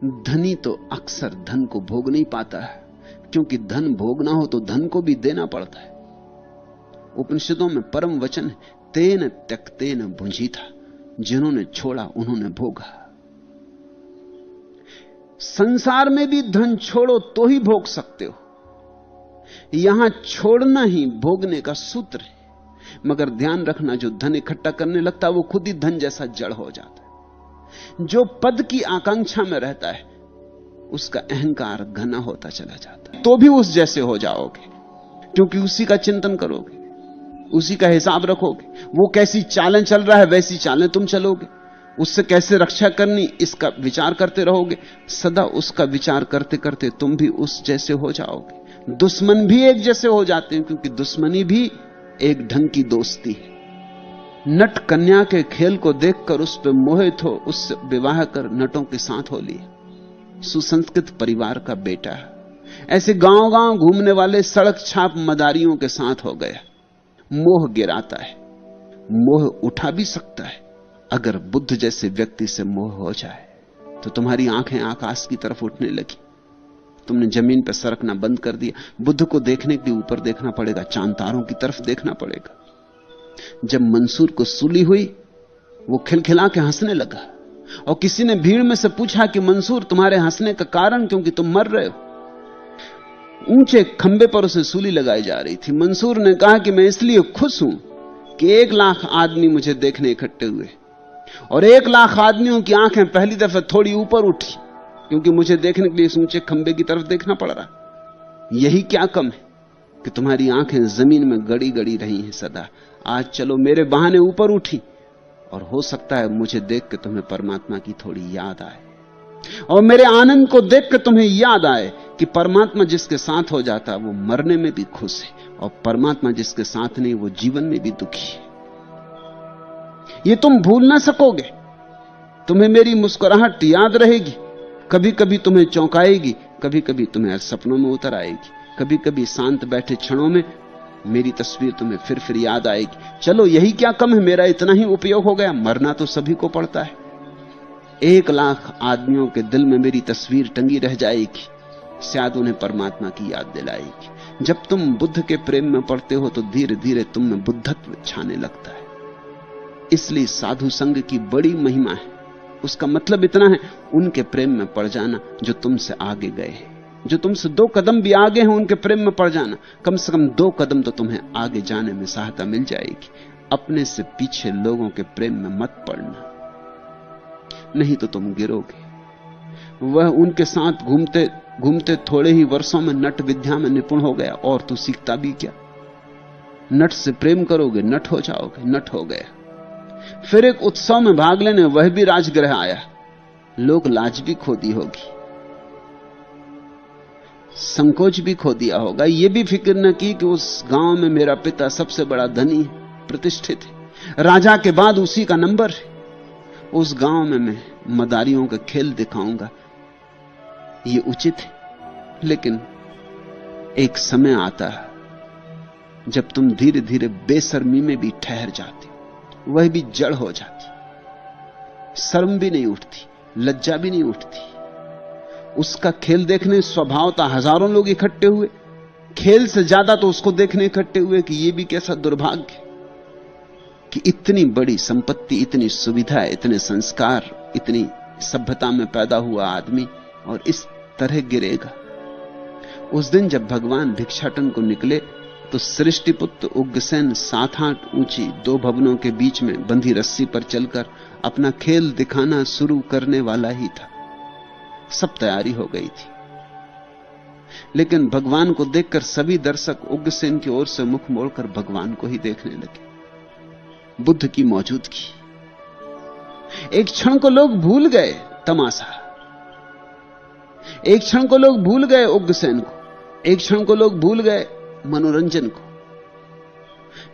धनी तो अक्सर धन को भोग नहीं पाता है, क्योंकि धन भोगना हो तो धन को भी देना पड़ता है। उपनिषदों में परम वचन है, तेन त्यक्तेन भुंजीथा, जिन्होंने छोड़ा उन्होंने भोगा। संसार में भी धन छोड़ो तो ही भोग सकते हो, यहां छोड़ना ही भोगने का सूत्र है। मगर ध्यान रखना, जो धन इकट्ठा करने लगता है वो खुद ही धन जैसा जड़ हो जाता है। जो पद की आकांक्षा में रहता है उसका अहंकार घना होता चला जाता है। तो भी उस जैसे हो जाओगे, क्योंकि उसी का चिंतन करोगे, उसी का हिसाब रखोगे। वो कैसी चालें चल रहा है वैसी चालें तुम चलोगे, उससे कैसे रक्षा करनी इसका विचार करते रहोगे। सदा उसका विचार करते करते तुम भी उस जैसे हो जाओगे। दुश्मन भी एक जैसे हो जाते हैं, क्योंकि दुश्मनी भी एक ढंग की दोस्ती है। नट कन्या के खेल को देखकर उस पर मोहित हो, उससे विवाह कर नटों के साथ हो लिए। सुसंस्कृत परिवार का बेटा है, ऐसे गांव गांव घूमने वाले सड़क छाप मदारियों के साथ हो गया। मोह गिराता है, मोह उठा भी सकता है। अगर बुद्ध जैसे व्यक्ति से मोह हो जाए तो तुम्हारी आंखें आकाश की तरफ उठने लगी, तुमने जमीन पर सरकना बंद कर दिया। बुद्ध को देखने के लिए ऊपर देखना पड़ेगा, चांद तारों की तरफ देखना पड़ेगा। जब मंसूर को सूली हुई वो खिलखिला के हंसने लगा, और किसी ने भीड़ में से पूछा कि मंसूर तुम्हारे हंसने का कारण, क्योंकि तुम मर रहे हो। ऊंचे खंबे पर उसे सूली लगाई जा रही थी। मंसूर ने कहा कि मैं इसलिए खुश हूं कि 1 लाख आदमी मुझे देखने इकट्ठे हुए, और 1 लाख आदमियों की आंखें पहली दफे थोड़ी ऊपर उठी, क्योंकि मुझे देखने के लिए इस ऊंचे खंबे की तरफ देखना पड़ रहा। यही क्या कम है कि तुम्हारी आंखें जमीन में गड़ी गड़ी रही हैं सदा। आज चलो मेरे बहाने ऊपर उठी, और हो सकता है मुझे देख के तुम्हें परमात्मा की थोड़ी याद आए, और मेरे आनंद को देख के तुम्हें याद आए कि परमात्मा जिसके साथ हो जाता है वो मरने में भी खुश है, और परमात्मा जिसके साथ नहीं वो जीवन में भी दुखी है। ये तुम भूल ना सकोगे। तुम्हें मेरी मुस्कुराहट याद रहेगी, कभी कभी तुम्हें चौंकाएगी, कभी कभी तुम्हें सपनों में उतर आएगी, कभी कभी शांत बैठे क्षणों में मेरी तस्वीर तुम्हें फिर याद आएगी। चलो यही क्या कम है, मेरा इतना ही उपयोग हो गया। मरना तो सभी को पड़ता है। 1 लाख आदमियों के दिल में मेरी तस्वीर टंगी रह जाएगी, शायद उन्हें परमात्मा की याद दिलाएगी। जब तुम बुद्ध के प्रेम में पड़ते हो तो धीरे धीरे तुम में बुद्धत्व छाने लगता है। इसलिए साधु संग की बड़ी महिमा है। उसका मतलब इतना है, उनके प्रेम में पड़ जाना जो तुमसे आगे गए हैं, जो तुमसे 2 कदम भी आगे हैं, उनके प्रेम में पड़ जाना। कम से कम 2 कदम तो तुम्हें आगे जाने में सहायता मिल जाएगी। अपने से पीछे लोगों के प्रेम में मत पड़ना, नहीं तो तुम गिरोगे। वह उनके साथ घूमते घूमते थोड़े ही वर्षों में नट विद्या में निपुण हो गया, और तू सीखता भी क्या? नट से प्रेम करोगे, नट हो जाओगे। नट हो गया। फिर एक उत्सव में भाग लेने वह भी राजगृह आया। लोग लाज भी खो दी होगी, संकोच भी खो दिया होगा। यह भी फिक्र न की कि उस गांव में मेरा पिता सबसे बड़ा धनी प्रतिष्ठित है, राजा के बाद उसी का नंबर है। उस गांव में मैं मदारियों का खेल दिखाऊंगा, यह उचित है। लेकिन एक समय आता है जब तुम धीरे धीरे बेशर्मी में भी ठहर जाते, वह भी जड़ हो जाती, शर्म भी नहीं उठती, लज्जा भी नहीं उठती। उसका खेल देखने स्वभावतः हजारों लोग इकट्ठे हुए, खेल से ज्यादा तो उसको देखने इकट्ठे हुए कि यह भी कैसा दुर्भाग्य कि इतनी बड़ी संपत्ति, इतनी सुविधा, इतने संस्कार, इतनी सभ्यता में पैदा हुआ आदमी और इस तरह गिरेगा। उस दिन जब भगवान भिक्षाटन को निकले तो सृष्टिपुत्र उग्रसेन 7-8 ऊंची 2 भवनों के बीच में बंधी रस्सी पर चलकर अपना खेल दिखाना शुरू करने वाला ही था। सब तैयारी हो गई थी, लेकिन भगवान को देखकर सभी दर्शक उग्रसेन की ओर से मुख मोड़कर भगवान को ही देखने लगे, बुद्ध की मौजूदगी। एक क्षण को लोग भूल गए तमाशा, एक क्षण को लोग भूल गए उग्रसेन को, एक क्षण को लोग भूल गए मनोरंजन को।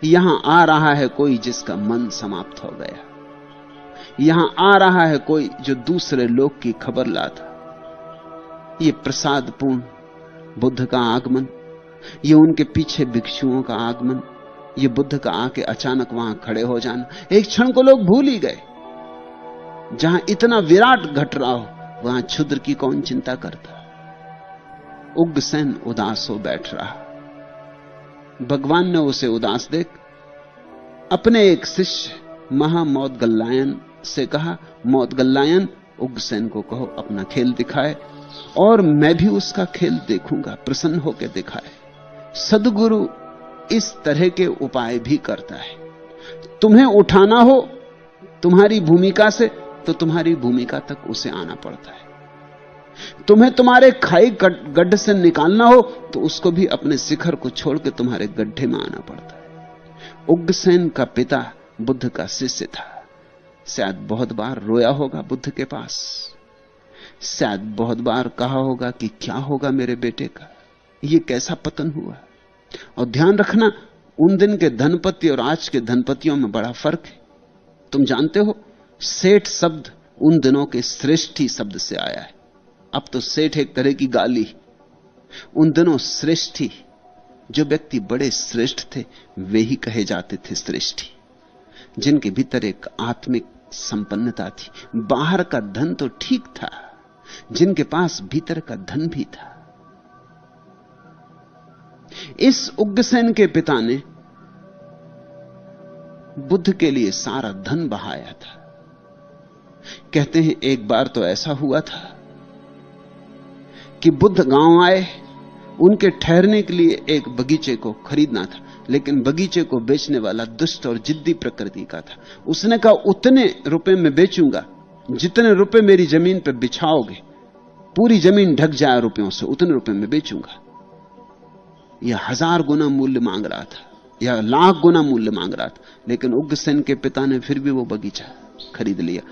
यहां आ रहा है कोई जिसका मन समाप्त हो गया, यहां आ रहा है कोई जो दूसरे लोक की खबर लाता। ये प्रसाद पूर्ण बुद्ध का आगमन, ये उनके पीछे भिक्षुओं का आगमन, ये बुद्ध का आके अचानक वहां खड़े हो जाना, एक क्षण को लोग भूल ही गए। जहां इतना विराट घट रहा हो वहां क्षुद्र की कौन चिंता करता। उग्रसेन उदास हो बैठ रहा। भगवान ने उसे उदास देख अपने एक शिष्य महामौदगल्यायन से कहा, मौदगल्यायन उग्रसेन को कहो अपना खेल दिखाए और मैं भी उसका खेल देखूंगा, प्रसन्न होकर दिखाए। सद्गुरु इस तरह के उपाय भी करता है। तुम्हें उठाना हो तुम्हारी भूमिका से तो तुम्हारी भूमिका तक उसे आना पड़ता है। तुम्हें तुम्हारे खाई गड्ढे से निकालना हो तो उसको भी अपने शिखर को छोड़ के तुम्हारे गड्ढे में आना पड़ता है। उग्रसेन का पिता बुद्ध का शिष्य था। शायद बहुत बार रोया होगा बुद्ध के पास, शायद बहुत बार कहा होगा कि क्या होगा मेरे बेटे का, ये कैसा पतन हुआ। और ध्यान रखना, उन दिन के धनपति और आज के धनपतियों में बड़ा फर्क है। तुम जानते हो सेठ शब्द उन दिनों के श्रेष्ठी शब्द से आया है। अब तो सेठ एक तरह की गाली। उन दिनों श्रेष्ठी, जो व्यक्ति बड़े श्रेष्ठ थे वे ही कहे जाते थे श्रेष्ठी, जिनके भीतर एक आत्मिक संपन्नता थी। बाहर का धन तो ठीक था, जिनके पास भीतर का धन भी था। इस उग्रसेन के पिता ने बुद्ध के लिए सारा धन बहाया था। कहते हैं एक बार तो ऐसा हुआ था कि बुद्ध गांव आए, उनके ठहरने के लिए एक बगीचे को खरीदना था, लेकिन बगीचे को बेचने वाला दुष्ट और जिद्दी प्रकृति का था। उसने कहा उतने रुपए में बेचूंगा जितने रुपए मेरी जमीन पर बिछाओगे, पूरी जमीन ढक जाए रुपयों से, उतने रुपए में बेचूंगा। यह 1000 गुना मूल्य मांग रहा था या 1,00,000 गुना मूल्य मांग रहा था, लेकिन उग्रसेन के पिता ने फिर भी वो बगीचा खरीद लिया,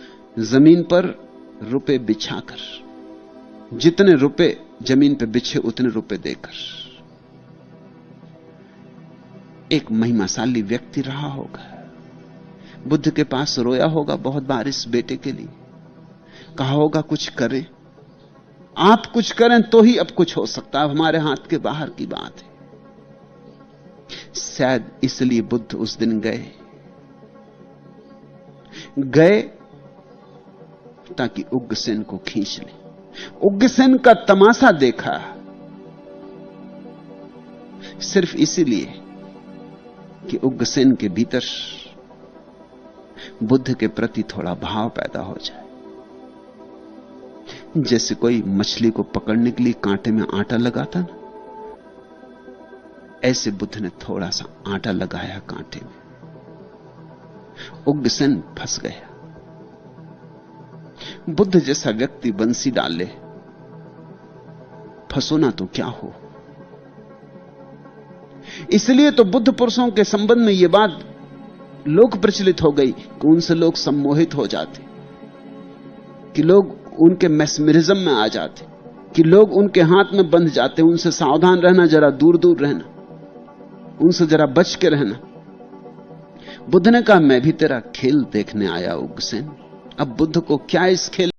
जमीन पर रुपए बिछाकर, जितने रुपए जमीन पर बिछे उतने रुपए देकर। एक महिमाशाली व्यक्ति रहा होगा, बुद्ध के पास रोया होगा बहुत बार इस बेटे के लिए, कहा होगा कुछ करें, आप कुछ करें तो ही अब कुछ हो सकता है, हमारे हाथ के बाहर की बात है। शायद इसलिए बुद्ध उस दिन गए ताकि उग्रसेन को खींच ले। उग्रसेन का तमाशा देखा सिर्फ इसीलिए कि उग्रसेन के भीतर बुद्ध के प्रति थोड़ा भाव पैदा हो जाए। जैसे कोई मछली को पकड़ने के लिए कांटे में आटा लगाता ना, ऐसे बुद्ध ने थोड़ा सा आटा लगाया कांटे में। उग्रसेन फंस गया। बुद्ध जैसा व्यक्ति बंसी डाल ले, फंसो ना तो क्या हो। इसलिए तो बुद्ध पुरुषों के संबंध में यह बात लोक प्रचलित हो गई कि उनसे लोग सम्मोहित हो जाते, कि लोग उनके मैस्मरिज्म में आ जाते, कि लोग उनके हाथ में बंध जाते। उनसे सावधान रहना, जरा दूर दूर रहना, उनसे जरा बच के रहना। बुद्ध ने कहा मैं भी तेरा खेल देखने आया उग्रसेन। अब बुद्ध को क्या इस खेल